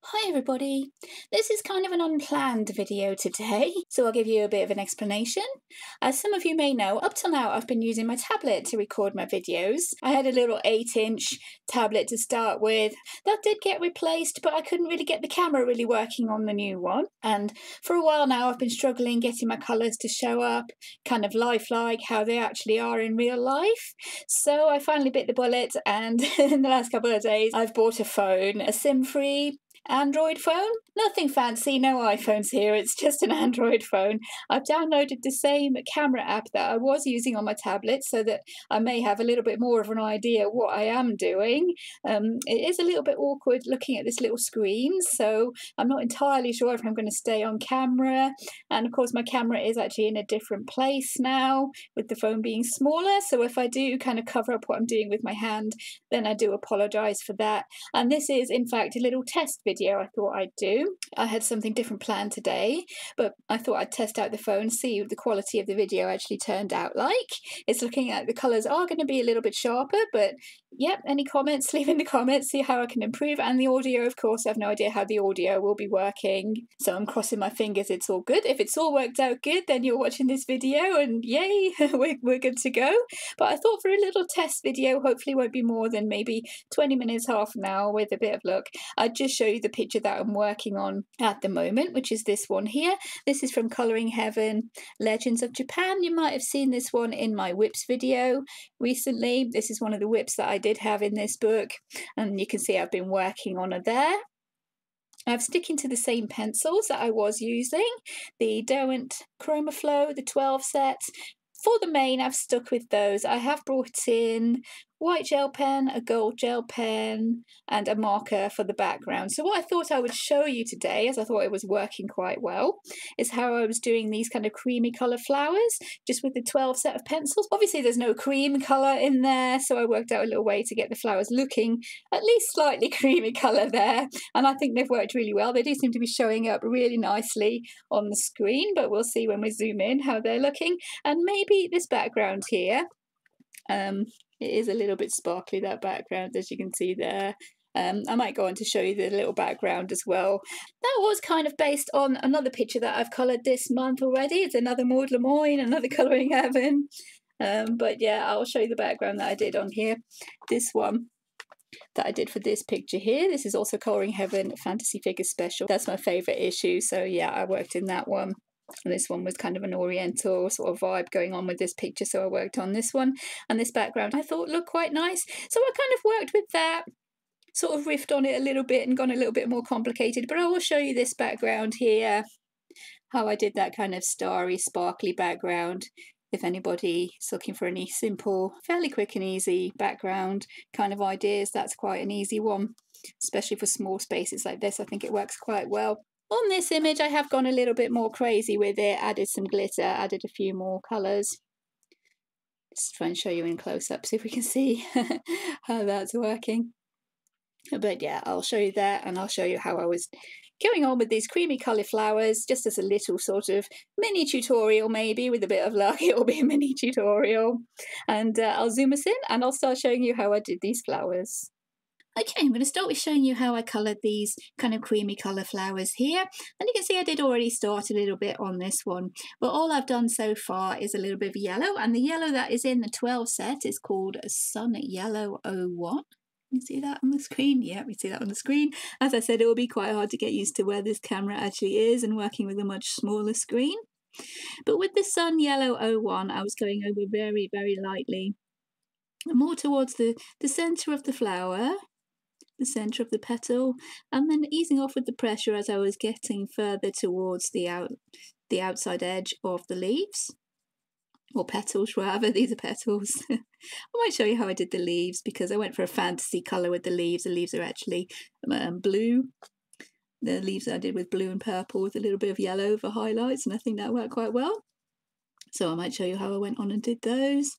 Hi everybody, this is kind of an unplanned video today, so I'll give you a bit of an explanation. As some of you may know, up till now I've been using my tablet to record my videos. I had a little 8-inch tablet to start with. That did get replaced, but I couldn't really get the camera really working on the new one. And for a while now I've been struggling getting my colours to show up, kind of lifelike, how they actually are in real life. So I finally bit the bullet, and in the last couple of days I've bought a phone, a SIM-free Android phone. Nothing fancy, no iPhones here, it's just an Android phone. I've downloaded the same camera app that I was using on my tablet so that I may have a little bit more of an idea what I am doing. It is a little bit awkward looking at this little screen, so I'm not entirely sure if I'm going to stay on camera. And of course my camera is actually in a different place now, with the phone being smaller, so if I do kind of cover up what I'm doing with my hand, then I do apologise for that. And this is in fact a little test video I thought I'd do. I had something different planned today, but I thought I'd test out the phone, see what the quality of the video actually turned out like. It's looking like the colours are going to be a little bit sharper, but yep, any comments, leave in the comments, see how I can improve. And the audio, of course, I have no idea how the audio will be working, so I'm crossing my fingers it's all good. If it's all worked out good, then you're watching this video and yay, we're good to go. But I thought for a little test video, hopefully won't be more than maybe 20 minutes, half an hour with a bit of luck, I'd just show you the picture that I'm working on at the moment, which is this one here. This is from Colouring Heaven, Legends of Japan. You might have seen this one in my whips video recently. This is one of the whips that I did have in this book, and you can see I've been working on it there. I'm sticking to the same pencils that I was using, the Derwent Chromaflow, the 12 set. For the main, I've stuck with those. I have brought in white gel pen, a gold gel pen, and a marker for the background. So what I thought I would show you today, as I thought it was working quite well, is how I was doing these kind of creamy colour flowers, just with the 12 set of pencils. Obviously there's no cream colour in there, so I worked out a little way to get the flowers looking at least slightly creamy colour there, and I think they've worked really well. They do seem to be showing up really nicely on the screen, but we'll see when we zoom in how they're looking. And maybe this background here, it is a little bit sparkly, that background, as you can see there. I might go on to show you the little background as well. That was kind of based on another picture that I've coloured this month already. It's another Maud Lemoyne, another Colouring Heaven. But yeah, I'll show you the background that I did on here. This one that I did for this picture here. This is also Colouring Heaven Fantasy Figure Special. That's my favourite issue, so yeah, I worked in that one. And this one was kind of an oriental sort of vibe going on with this picture, so I worked on this one. And this background I thought looked quite nice, so I kind of worked with that, sort of riffed on it a little bit and gone a little bit more complicated. But I will show you this background here, how I did that kind of starry, sparkly background. If anybody is looking for any simple, fairly quick and easy background kind of ideas, that's quite an easy one, especially for small spaces like this. I think it works quite well. On this image, I have gone a little bit more crazy with it, added some glitter, added a few more colours. Just try and show you in close-up, see if we can see how that's working. But yeah, I'll show you that, and I'll show you how I was going on with these creamy cauliflowers, just as a little sort of mini tutorial maybe. With a bit of luck, it will be a mini tutorial. And I'll zoom us in, and I'll start showing you how I did these flowers. Okay, I'm going to start with showing you how I coloured these kind of creamy colour flowers here. And you can see I did already start a little bit on this one, but all I've done so far is a little bit of yellow, and the yellow that is in the 12 set is called Sun Yellow 01. You see that on the screen? Yeah, we see that on the screen. As I said, it will be quite hard to get used to where this camera actually is and working with a much smaller screen. But with the Sun Yellow 01, I was going over very, very lightly, more towards the centre of the flower, the centre of the petal, and then easing off with the pressure as I was getting further towards the outside edge of the leaves, or petals rather. These are petals. I might show you how I did the leaves, because I went for a fantasy colour with the leaves. The leaves are actually blue. The leaves I did with blue and purple with a little bit of yellow for highlights, and I think that worked quite well. So I might show you how I went on and did those,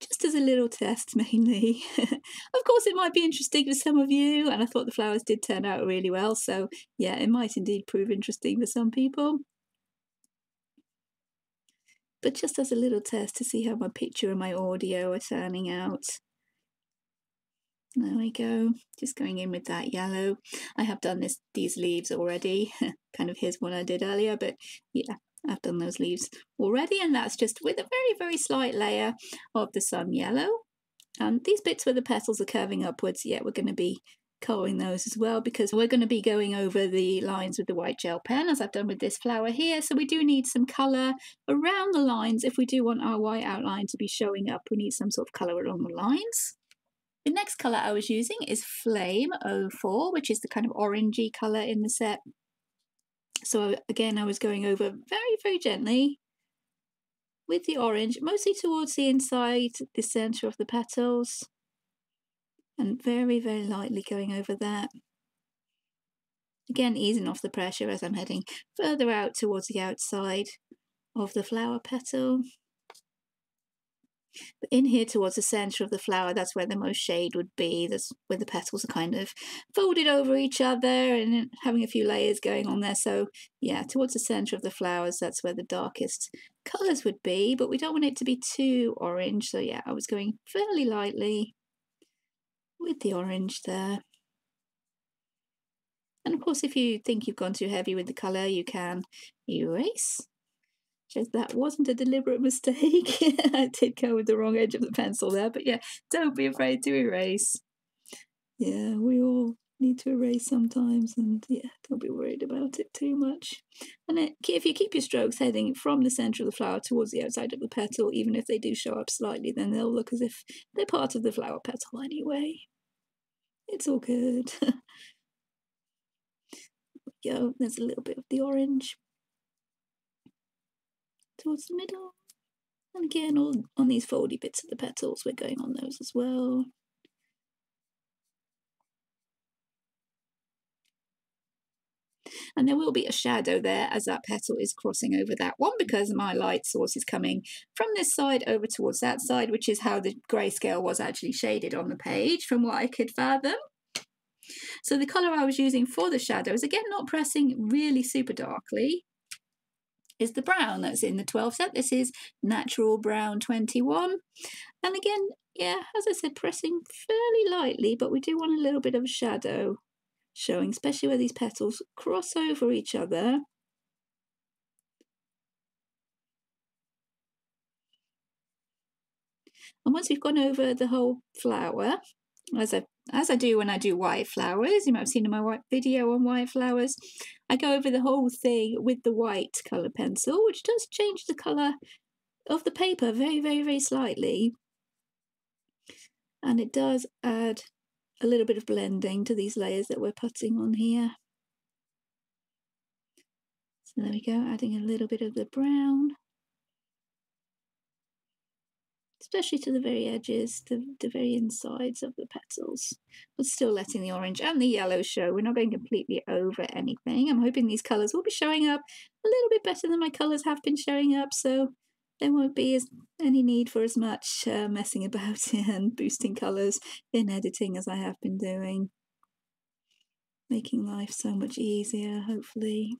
just as a little test mainly. Of course it might be interesting for some of you, and I thought the flowers did turn out really well, so yeah, it might indeed prove interesting for some people. But just as a little test to see how my picture and my audio are turning out. There we go, just going in with that yellow. I have done these leaves already, kind of here's one I did earlier, but yeah, I've done those leaves already, and that's just with a very, very slight layer of the sun yellow. And these bits where the petals are curving upwards, yeah, we're going to be colouring those as well, because we're going to be going over the lines with the white gel pen, as I've done with this flower here. So we do need some colour around the lines. If we do want our white outline to be showing up, we need some sort of colour along the lines. The next colour I was using is Flame 04, which is the kind of orangey colour in the set. So again, I was going over very, very gently with the orange, mostly towards the inside, the centre of the petals, and very, very lightly going over that. Again, easing off the pressure as I'm heading further out towards the outside of the flower petal. But in here towards the centre of the flower, that's where the most shade would be. That's where the petals are kind of folded over each other and having a few layers going on there. So yeah, towards the centre of the flowers, that's where the darkest colours would be, but we don't want it to be too orange. So yeah, I was going fairly lightly with the orange there. And of course, if you think you've gone too heavy with the colour, you can erase. Just that wasn't a deliberate mistake. I did go with the wrong edge of the pencil there, but yeah, don't be afraid to erase. Yeah, we all need to erase sometimes, and yeah, don't be worried about it too much. And if you keep your strokes heading from the centre of the flower towards the outside of the petal, even if they do show up slightly, then they'll look as if they're part of the flower petal anyway. It's all good. Go, there's a little bit of the orange towards the middle. And again, all on these foldy bits of the petals, we're going on those as well. And there will be a shadow there as that petal is crossing over that one, because my light source is coming from this side over towards that side, which is how the grayscale was actually shaded on the page from what I could fathom. So the colour I was using for the shadows, again, not pressing really super darkly, is the brown that's in the 12 set. This is Natural Brown 21. And again, yeah, as I said, pressing fairly lightly, but we do want a little bit of a shadow showing, especially where these petals cross over each other. And once we've gone over the whole flower, as I do when I do white flowers, you might have seen in my white video on white flowers, I go over the whole thing with the white colour pencil, which does change the colour of the paper very, very, very slightly. And it does add a little bit of blending to these layers that we're putting on here. So there we go, adding a little bit of the brown, especially to the very edges, the very insides of the petals, but still letting the orange and the yellow show. We're not going completely over anything. I'm hoping these colours will be showing up a little bit better than my colours have been showing up, so there won't be any need for as much messing about and boosting colours in editing as I have been doing. Making life so much easier, hopefully.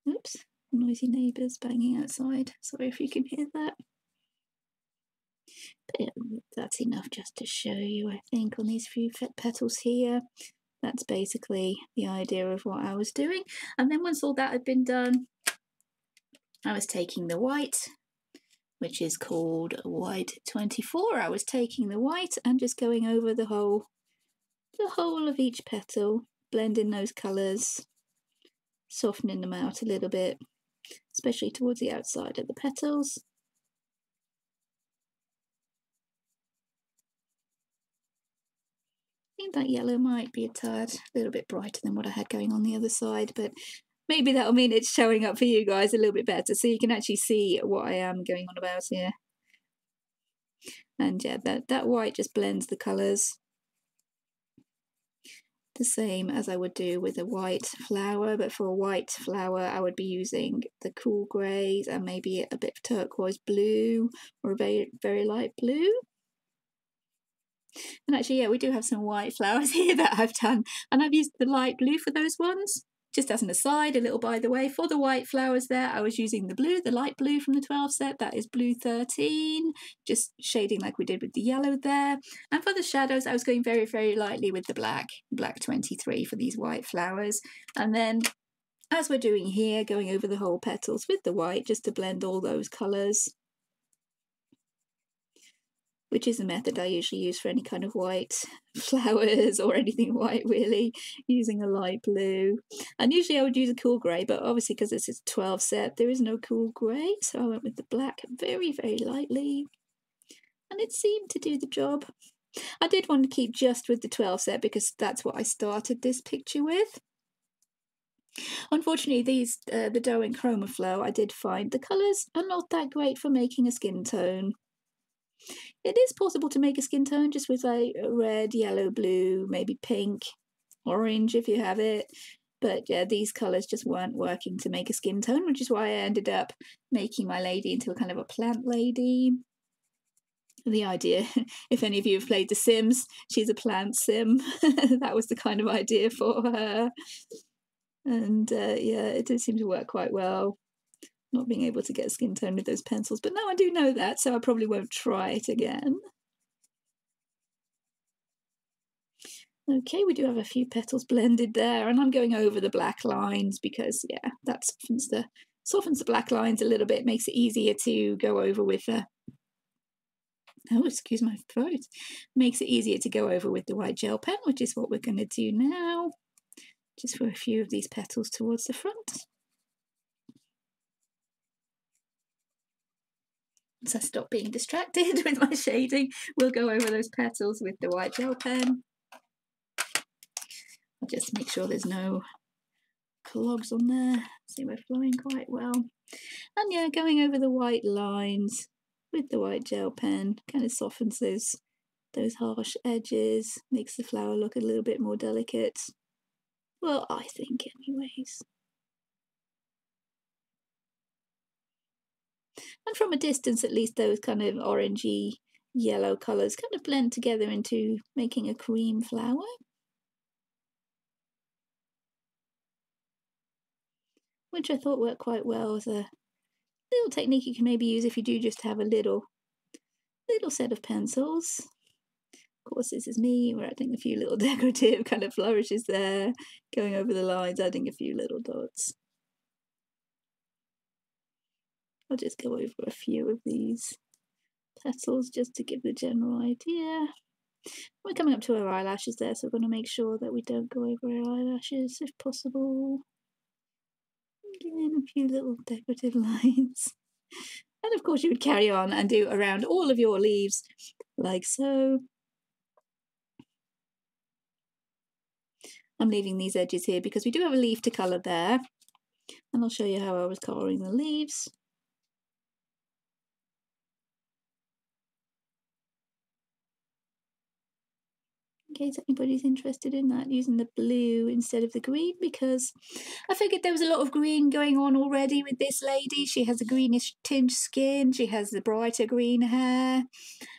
Oops, noisy neighbours banging outside. Sorry if you can hear that. But that's enough just to show you, I think, on these few petals here. That's basically the idea of what I was doing. And then once all that had been done, I was taking the white, which is called White 24. I was taking the white and just going over the whole of each petal, blending those colours, softening them out a little bit, especially towards the outside of the petals. I think that yellow might be a little bit brighter than what I had going on the other side, but maybe that'll mean it's showing up for you guys a little bit better, so you can actually see what I am going on about here. And yeah, that white just blends the colours the same as I would do with a white flower, but for a white flower I would be using the cool greys and maybe a bit of turquoise blue or a very, very light blue. And actually, yeah, we do have some white flowers here that I've done, and I've used the light blue for those ones, just as an aside, a little by the way, for the white flowers there, I was using the blue, the light blue from the 12 set. That is blue 13, just shading like we did with the yellow there. And for the shadows, I was going very, very lightly with the black 23 for these white flowers. And then, as we're doing here, going over the whole petals with the white, just to blend all those colours, which is the method I usually use for any kind of white flowers or anything white, really, using a light blue. And usually I would use a cool grey, but obviously because this is a 12 set, there is no cool grey, so I went with the black very, very lightly, and it seemed to do the job. I did want to keep just with the 12 set because that's what I started this picture with. Unfortunately, these the Derwent Chromaflow, I did find the colours are not that great for making a skin tone. It is possible to make a skin tone just with like red, yellow, blue, maybe pink, orange if you have it. But yeah, these colours just weren't working to make a skin tone, which is why I ended up making my lady into a kind of a plant lady. The idea, if any of you have played The Sims, she's a plant sim. That was the kind of idea for her. And yeah, it did seem to work quite well. Not being able to get a skin tone with those pencils, but now I do know that, so I probably won't try it again. Okay, we do have a few petals blended there, and I'm going over the black lines because, yeah, that softens the black lines a little bit, makes it easier to go over with the... Oh, excuse my throat. Makes it easier to go over with the white gel pen, which is what we're going to do now, just for a few of these petals towards the front. Once I stop being distracted with my shading, we'll go over those petals with the white gel pen. I'll just make sure there's no clogs on there. See, we're flowing quite well. And yeah, going over the white lines with the white gel pen kind of softens those harsh edges, makes the flower look a little bit more delicate. Well, I think anyways. And from a distance, at least those kind of orangey yellow colours kind of blend together into making a cream flower. Which I thought worked quite well as a little technique you can maybe use if you do just have a little set of pencils. Of course, this is me. We're adding a few little decorative kind of flourishes there, going over the lines, adding a few little dots. I'll just go over a few of these petals just to give the general idea. We're coming up to our eyelashes there, so we're going to make sure that we don't go over our eyelashes if possible. Giving a few little decorative lines. And of course you would carry on and do around all of your leaves like so. I'm leaving these edges here because we do have a leaf to colour there, and I'll show you how I was colouring the leaves. In case anybody's interested in that, using the blue instead of the green, because I figured there was a lot of green going on already with this lady. She has a greenish tinge skin, she has the brighter green hair,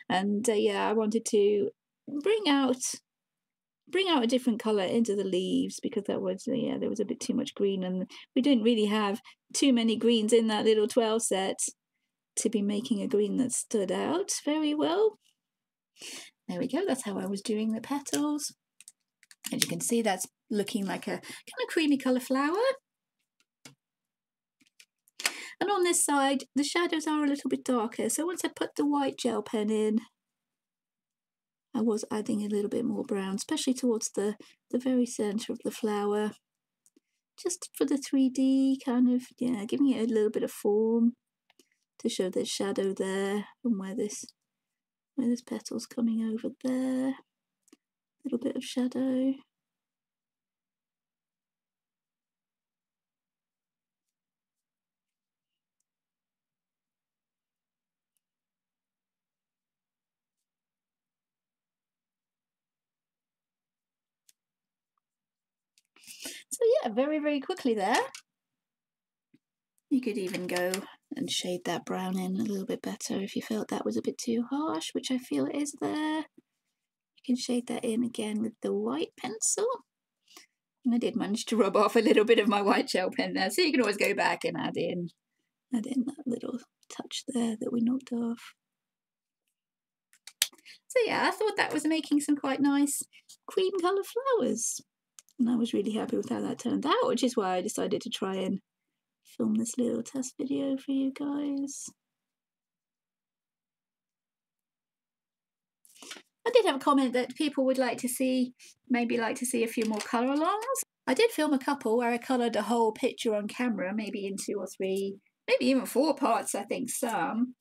and yeah, I wanted to bring out a different colour into the leaves because that was, yeah, there was a bit too much green, and we didn't really have too many greens in that little 12 set to be making a green that stood out very well. There we go, that's how I was doing the petals. As you can see, that's looking like a kind of creamy colour flower. And on this side, the shadows are a little bit darker, so once I put the white gel pen in, I was adding a little bit more brown, especially towards the very centre of the flower, just for the 3D kind of, yeah, giving it a little bit of form to show the shadow there and where this petal's coming over there. A little bit of shadow. So yeah, very, very quickly there. You could even go and shade that brown in a little bit better if you felt that was a bit too harsh, which I feel it is there. You can shade that in again with the white pencil. And I did manage to rub off a little bit of my white gel pen there, so you can always go back and add in that little touch there that we knocked off. So yeah, I thought that was making some quite nice cream colour flowers. And I was really happy with how that turned out, which is why I decided to try and film this little test video for you guys. I did have a comment that people would like to see, maybe like to see a few more colour alongs. I did film a couple where I coloured a whole picture on camera, maybe in 2 or 3, maybe even 4 parts, I think, some.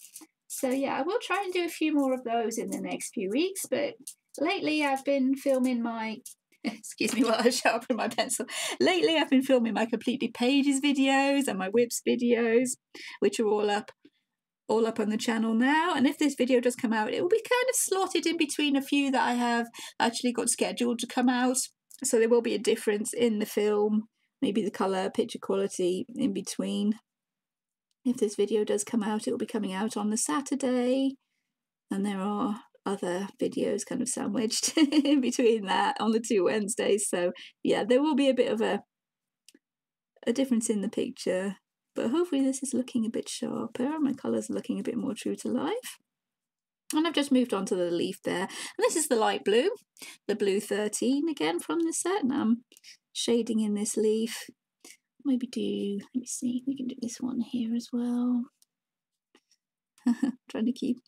So yeah, I will try and do a few more of those in the next few weeks, but lately I've been filming my, excuse me while I sharpen my pencil, lately I've been filming my Completely Pages videos and my whips videos, which are all up on the channel now. And if this video does come out, it will be kind of slotted in between a few that I have actually got scheduled to come out. So there will be a difference in the film, maybe the colour, picture quality in between. If this video does come out, it will be coming out on the Saturday, and there are other videos kind of sandwiched in between that on the 2 Wednesdays. So yeah, there will be a bit of a difference in the picture, but hopefully this is looking a bit sharper. My colours are looking a bit more true to life. And I've just moved on to the leaf there. And this is the light blue, the blue 13 again from the set. And I'm shading in this leaf. Maybe let me see, we can do this one here as well. trying to keep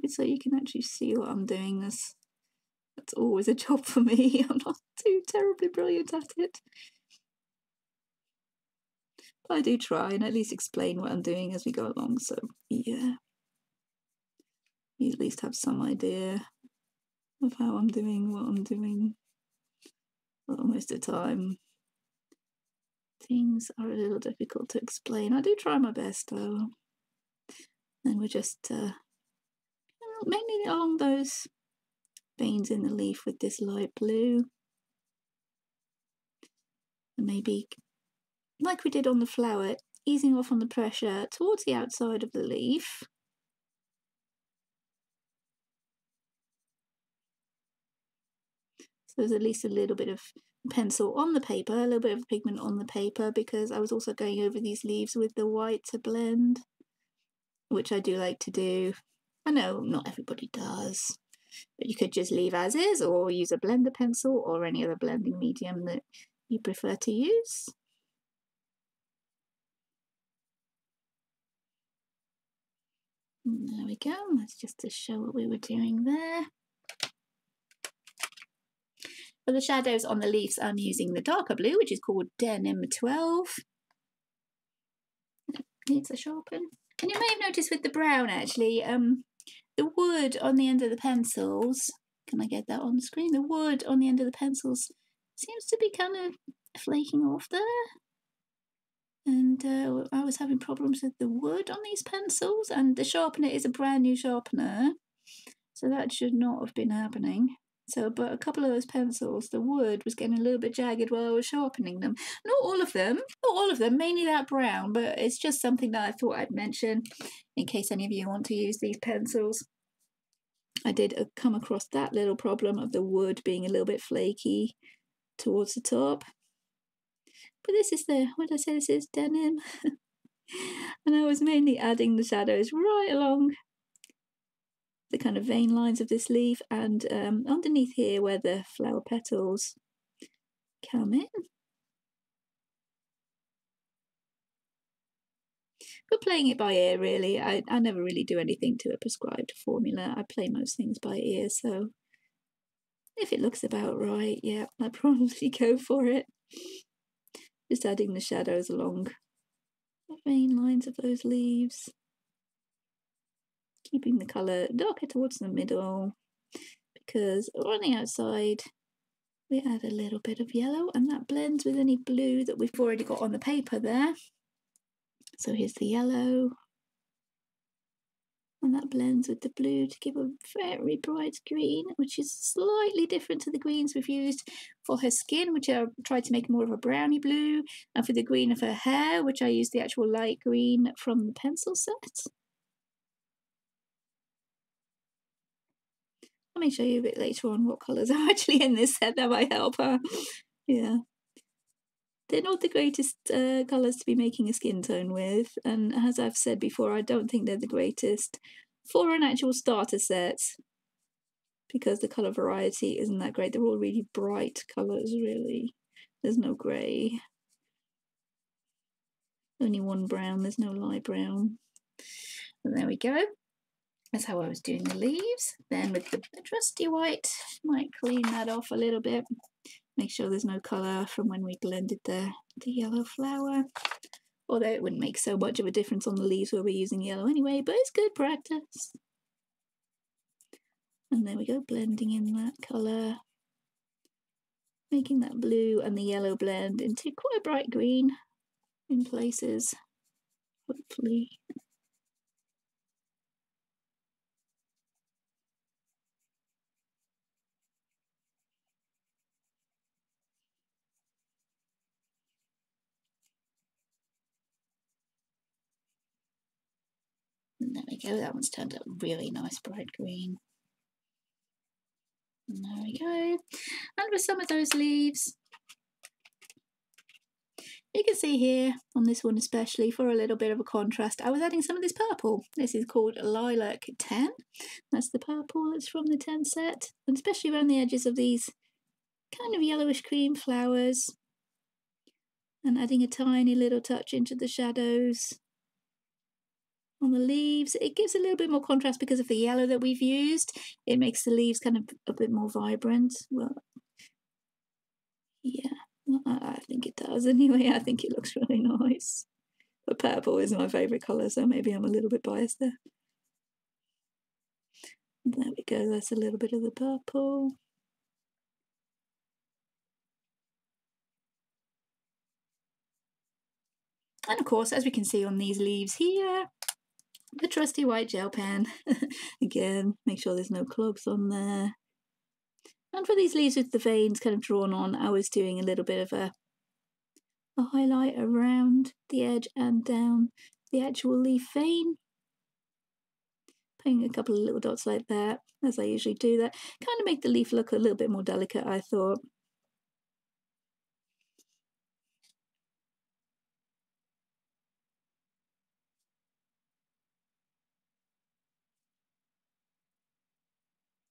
it so you can actually see what I'm doing. That's always a job for me. I'm not too terribly brilliant at it. But I do try and at least explain what I'm doing as we go along. So yeah, you at least have some idea of how I'm doing what I'm doing. Well, most of the time things are a little difficult to explain. I do try my best though. And we're just mainly along those veins in the leaf with this light blue. And maybe, like we did on the flower, easing off on the pressure towards the outside of the leaf. So there's at least a little bit of pencil on the paper, a little bit of pigment on the paper, because I was also going over these leaves with the white to blend, which I do like to do. I know not everybody does, but you could just leave as is or use a blender pencil or any other blending medium that you prefer to use. And there we go, that's just to show what we were doing there. For the shadows on the leaves, I'm using the darker blue, which is called Denim 12. Needs a sharpen. And you may have noticed with the brown, actually, the wood on the end of the pencils, can I get that on the screen? The wood on the end of the pencils seems to be kind of flaking off there. And I was having problems with the wood on these pencils, and the sharpener is a brand new sharpener, so that should not have been happening. So, but a couple of those pencils, the wood was getting a little bit jagged while I was sharpening them. Not all of them, mainly that brown, but it's just something that I thought I'd mention in case any of you want to use these pencils. I did come across that little problem of the wood being a little bit flaky towards the top. But this is what did I say, this is denim. And I was mainly adding the shadows right along the kind of vein lines of this leaf and underneath here where the flower petals come in. But playing it by ear, really. I never really do anything to a prescribed formula. I play most things by ear, so if it looks about right, yeah, I'd probably go for it. Just adding the shadows along the vein lines of those leaves. Keeping the colour darker towards the middle, because on the outside we add a little bit of yellow and that blends with any blue that we've already got on the paper there. So here's the yellow, and that blends with the blue to give a very bright green, which is slightly different to the greens we've used for her skin, which I tried to make more of a browny blue, and for the green of her hair, which I used the actual light green from the pencil set. Let me show you a bit later on what colours are actually in this set, that might help her. Yeah. They're not the greatest colours to be making a skin tone with, and as I've said before, I don't think they're the greatest for an actual starter set, because the colour variety isn't that great. They're all really bright colours, really. There's no grey. Only one brown, there's no light brown. And there we go. That's how I was doing the leaves. Then with the trusty white, might clean that off a little bit. Make sure there's no colour from when we blended the yellow flower. Although it wouldn't make so much of a difference on the leaves where we're using yellow anyway, but it's good practice. And there we go, blending in that colour. Making that blue and the yellow blend into quite a bright green in places, hopefully. And there we go, that one's turned out really nice bright green. And there we go. And with some of those leaves, you can see here, on this one especially, for a little bit of a contrast, I was adding some of this purple. This is called Lilac 10. That's the purple that's from the 10 set. And especially around the edges of these kind of yellowish cream flowers. And adding a tiny little touch into the shadows on the leaves. It gives a little bit more contrast because of the yellow that we've used. It makes the leaves kind of a bit more vibrant. Well, yeah, well, I think it does anyway. I think it looks really nice. But purple is my favourite colour, so maybe I'm a little bit biased there. There we go, that's a little bit of the purple. And of course, as we can see on these leaves here, the trusty white gel pen. Again, make sure there's no clogs on there. And for these leaves with the veins kind of drawn on, I was doing a little bit of a highlight around the edge and down the actual leaf vein. Putting a couple of little dots like that, as I usually do that. Kind of make the leaf look a little bit more delicate, I thought.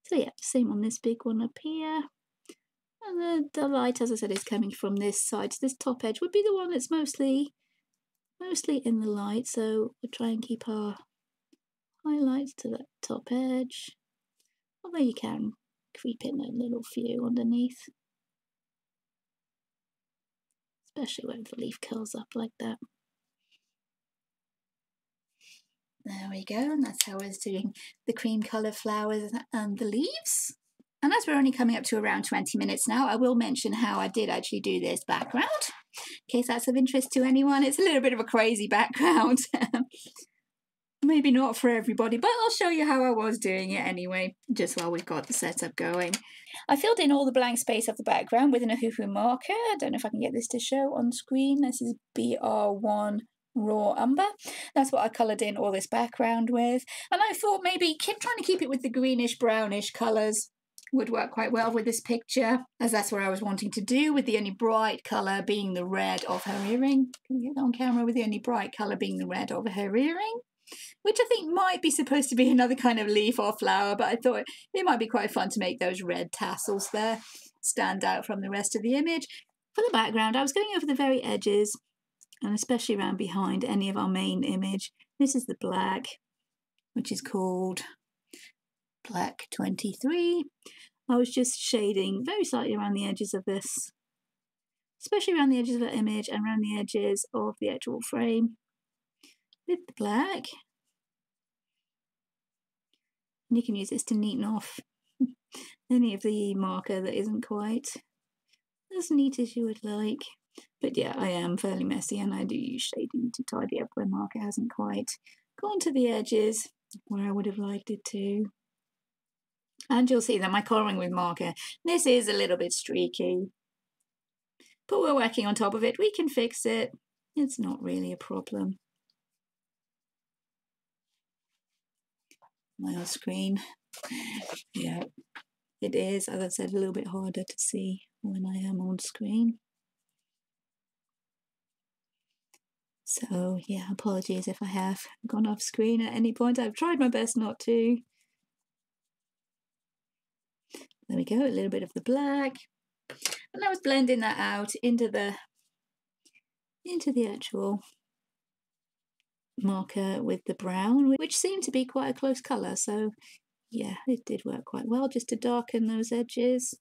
So yeah, same on this big one up here. And the light, as I said, is coming from this side. So this top edge would be the one that's mostly in the light. So we'll try and keep our highlights to that top edge. Although you can creep in a little few underneath. Especially when the leaf curls up like that. There we go, and that's how I was doing the cream colour flowers and the leaves. And as we're only coming up to around 20 minutes now, I will mention how I did actually do this background, in case that's of interest to anyone. It's a little bit of a crazy background. Maybe not for everybody, but I'll show you how I was doing it anyway, just while we've got the setup going. I filled in all the blank space of the background with an Ohuhu marker. I don't know if I can get this to show on screen. This is BR1 Raw Umber. That's what I coloured in all this background with. And I thought maybe trying to keep it with the greenish brownish colours would work quite well with this picture, as that's what I was wanting to do, with the only bright colour being the red of her earring. Can you get that on camera? With the only bright colour being the red of her earring, which I think might be supposed to be another kind of leaf or flower, but I thought it might be quite fun to make those red tassels there stand out from the rest of the image. For the background, I was going over the very edges, and especially around behind any of our main image. This is the black, which is called Black 23. I was just shading very slightly around the edges of this, especially around the edges of the image and around the edges of the actual frame with the black. And you can use this to neaten off any of the marker that isn't quite as neat as you would like. But yeah, I am fairly messy, and I do use shading to tidy up where marker hasn't quite gone to the edges where I would have liked it to. And you'll see that my colouring with marker, this is a little bit streaky, but we're working on top of it. We can fix it. It's not really a problem. My old screen. Yeah, it is, as I've said, a little bit harder to see. when I am on screen. So yeah, apologies if I have gone off screen at any point. I've tried my best not to. There we go, a little bit of the black. And I was blending that out into the actual marker with the brown, which seemed to be quite a close colour. So yeah, it did work quite well just to darken those edges.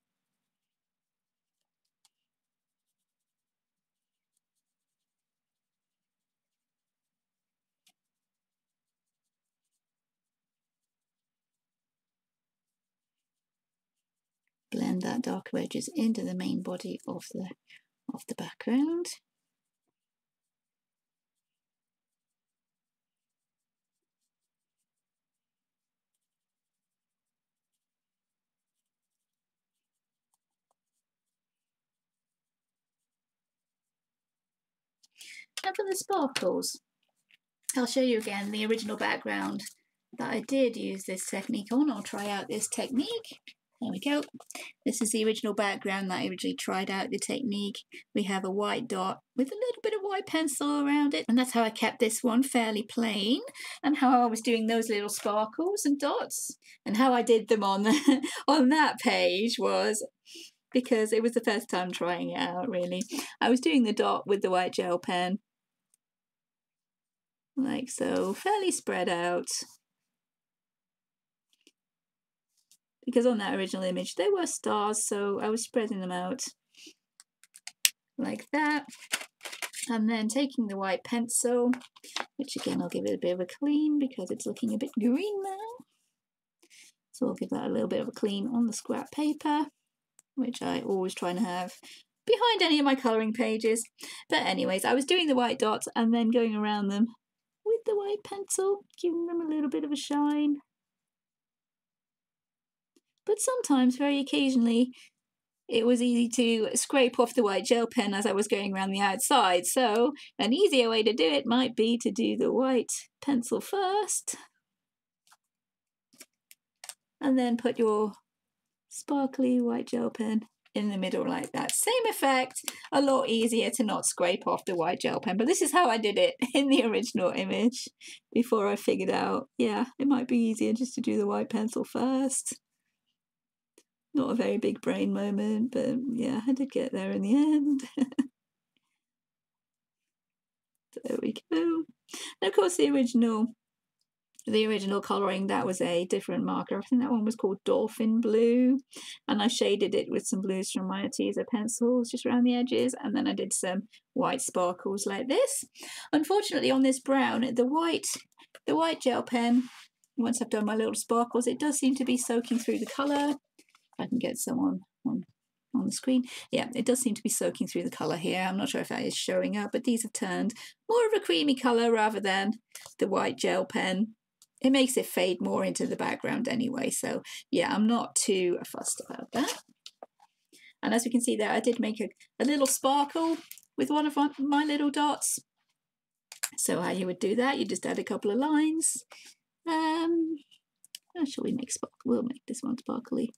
Blend that darker edges into the main body of the background. And for the sparkles, I'll show you again the original background that I did use this technique on. I'll try out this technique. There we go. This is the original background that I originally tried out the technique. We have a white dot with a little bit of white pencil around it. And that's how I kept this one fairly plain, and how I was doing those little sparkles and dots. And how I did them on, on that page was because it was the first time trying it out, really. I was doing the dot with the white gel pen, like so, fairly spread out. Because on that original image they were stars, so I was spreading them out like that. And then taking the white pencil, which again I'll give it a bit of a clean because it's looking a bit green now. So I'll give that a little bit of a clean on the scrap paper, which I always try and have behind any of my colouring pages. But anyways, I was doing the white dots and then going around them with the white pencil, giving them a little bit of a shine. But sometimes, very occasionally, it was easy to scrape off the white gel pen as I was going around the outside. So an easier way to do it might be to do the white pencil first, and then put your sparkly white gel pen in the middle like that. Same effect, a lot easier to not scrape off the white gel pen. But this is how I did it in the original image before I figured out, yeah, it might be easier just to do the white pencil first. Not a very big brain moment, but yeah, I did get there in the end. There we go. And of course, the original colouring, that was a different marker. I think that one was called Dolphin Blue, and I shaded it with some blues from my Arteza pencils just around the edges, and then I did some white sparkles like this. Unfortunately, on this brown, the white gel pen, once I've done my little sparkles, it does seem to be soaking through the colour. I can get some on the screen. Yeah, it does seem to be soaking through the colour here. I'm not sure if that is showing up, but these have turned more of a creamy colour rather than the white gel pen. It makes it fade more into the background anyway, so yeah, I'm not too fussed about that. And as we can see there, I did make a little sparkle with one of my little dots. So how you would do that, you just add a couple of lines. Shall we make sparkle? We'll make this one sparkly.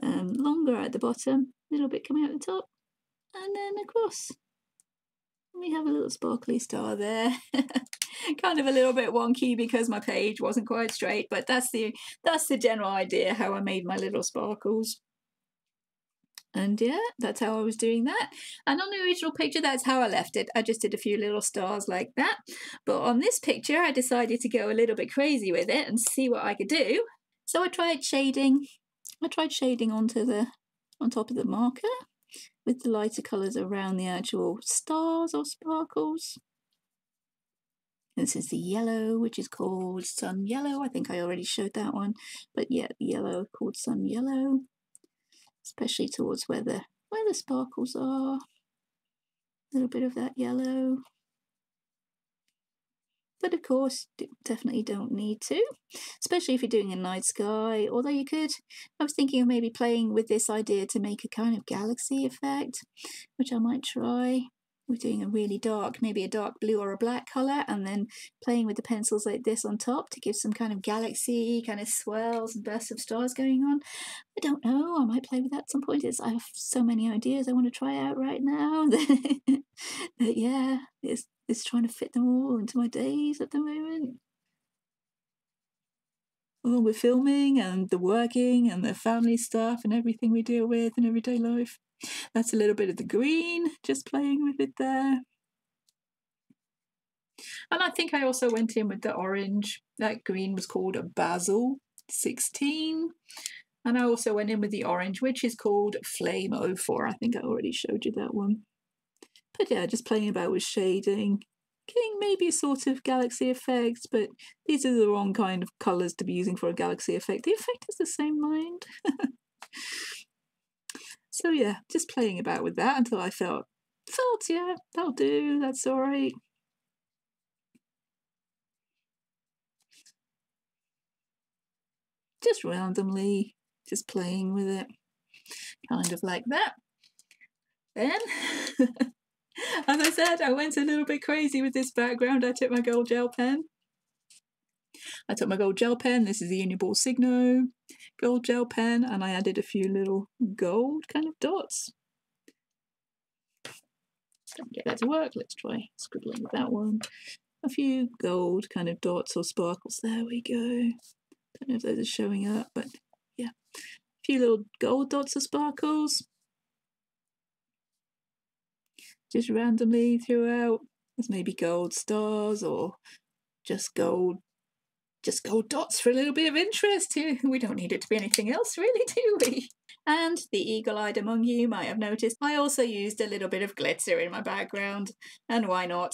Longer at the bottom, a little bit coming out the top, and then across. We have a little sparkly star there. Kind of a little bit wonky because my page wasn't quite straight, but that's the general idea how I made my little sparkles. And yeah, that's how I was doing that. And on the original picture, that's how I left it. I just did a few little stars like that. But on this picture, I decided to go a little bit crazy with it and see what I could do. So I tried shading. I tried shading on top of the marker with the lighter colours around the actual stars or sparkles. This is the yellow, which is called Sun Yellow. I think I already showed that one. But yeah, the yellow called Sun Yellow, especially towards where the sparkles are. A little bit of that yellow. But of course, definitely don't need to, especially if you're doing a night sky. Although you could, I was thinking of maybe playing with this idea to make a kind of galaxy effect, which I might try. we're doing a really dark, maybe a dark blue or a black colour, and then playing with the pencils like this on top to give some kind of galaxy, kind of swirls and bursts of stars going on. I don't know, I might play with that at some point. I have so many ideas I want to try out right now. But yeah, it's trying to fit them all into my days at the moment. Oh, we're filming and the working and the family stuff and everything we deal with in everyday life. That's a little bit of the green, just playing with it there. And I think I also went in with the orange. That green was called a Basil 16. And I also went in with the orange, which is called Flame 04. I think I already showed you that one. But yeah, just playing about with shading, getting maybe a sort of galaxy effect, but these are the wrong kind of colours to be using for a galaxy effect. The effect is the same, mind. So yeah, just playing about with that until I felt, yeah, that'll do, that's all right. Just randomly, just playing with it, kind of like that. Then, as I said, I went a little bit crazy with this background. I took my gold gel pen. This is the Uniball Signo gold gel pen, and I added a few little gold kind of dots. Don't get that to work. Let's try scribbling with that one. A few gold kind of dots or sparkles. There we go. Don't know if those are showing up, but yeah. A few little gold dots or sparkles. Just randomly throughout. There's maybe gold stars or just gold dots for a little bit of interest here. We don't need it to be anything else, really, do we? And the eagle-eyed among you might have noticed I also used a little bit of glitter in my background, and why not?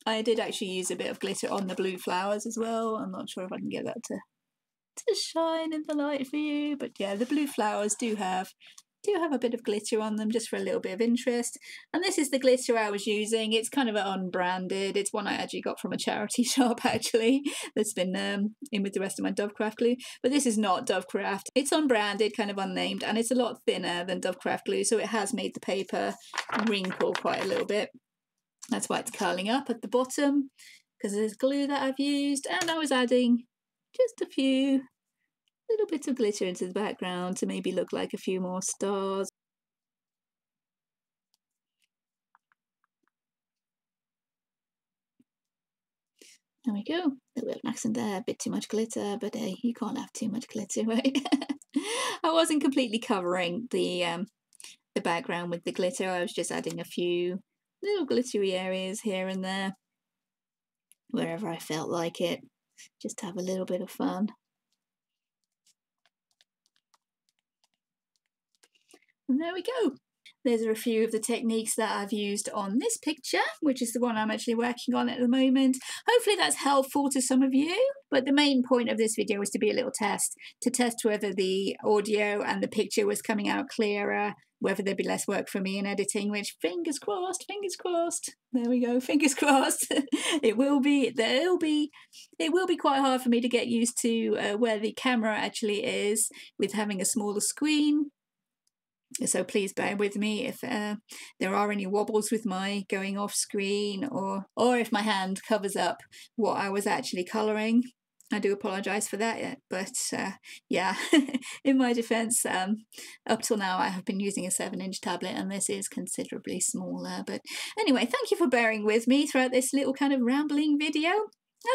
I did actually use a bit of glitter on the blue flowers as well. I'm not sure if I can get that to shine in the light for you, but yeah, the blue flowers do have a bit of glitter on them just for a little bit of interest. And this is the glitter I was using. It's kind of unbranded. It's one I actually got from a charity shop, actually, that's been in with the rest of my Dovecraft glue. But this is not Dovecraft. It's unbranded, kind of unnamed, and it's a lot thinner than Dovecraft glue, so it has made the paper wrinkle quite a little bit. That's why it's curling up at the bottom, because there's glue that I've used. And I was adding just a few little bits of glitter into the background to maybe look like a few more stars. There we go. A little bit of an accent there, a bit too much glitter, but hey, you can't have too much glitter, right? I wasn't completely covering the background with the glitter. I was just adding a few little glittery areas here and there, wherever I felt like it, just to have a little bit of fun. And there we go. Those are a few of the techniques that I've used on this picture, which is the one I'm actually working on at the moment. Hopefully that's helpful to some of you, but the main point of this video was to be a little test, to test whether the audio and the picture was coming out clearer, whether there'd be less work for me in editing, which fingers crossed, there we go, fingers crossed. It will be quite hard for me to get used to where the camera actually is with having a smaller screen. So please bear with me if there are any wobbles with my going off screen, or if my hand covers up what I was actually colouring. I do apologise for that, but yeah, in my defence, up till now I have been using a 7-inch tablet and this is considerably smaller. But anyway, thank you for bearing with me throughout this little kind of rambling video.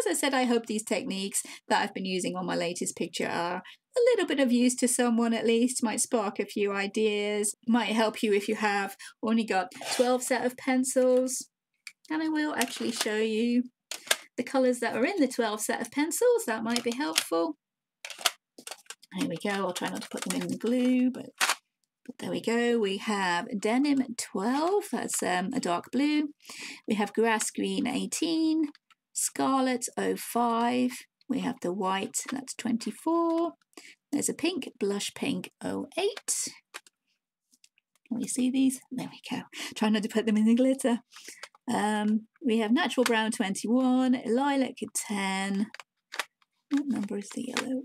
As I said, I hope these techniques that I've been using on my latest picture are a little bit of use to someone at least, might spark a few ideas, might help you if you have only got 12 set of pencils. And I will actually show you the colours that are in the 12 set of pencils. That might be helpful. There we go. I'll try not to put them in the glue, but there we go. We have Denim 12, that's a dark blue. We have Grass Green 18, Scarlet 05. We have the white, that's 24. There's a pink, Blush Pink 08. Can we see these? There we go. Try not to put them in the glitter. We have Natural Brown 21, Lilac 10. What number is the yellow?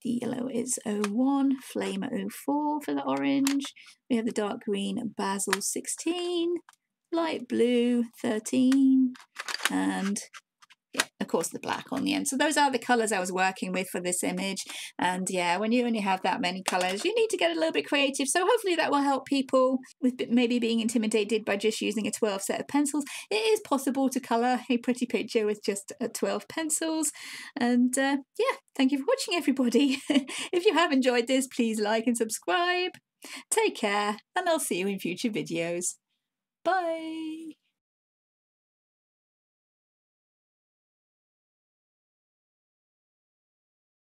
The yellow is 01, Flame 04 for the orange. We have the dark green Basil 16, light blue 13, and yeah, of course the black on the end. So those are the colours I was working with for this image. And yeah, when you only have that many colours, you need to get a little bit creative. So hopefully that will help people with maybe being intimidated by just using a 12 set of pencils. It is possible to colour a pretty picture with just 12 pencils. And yeah, thank you for watching, everybody. If you have enjoyed this, please like and subscribe. Take care, and I'll see you in future videos. Bye.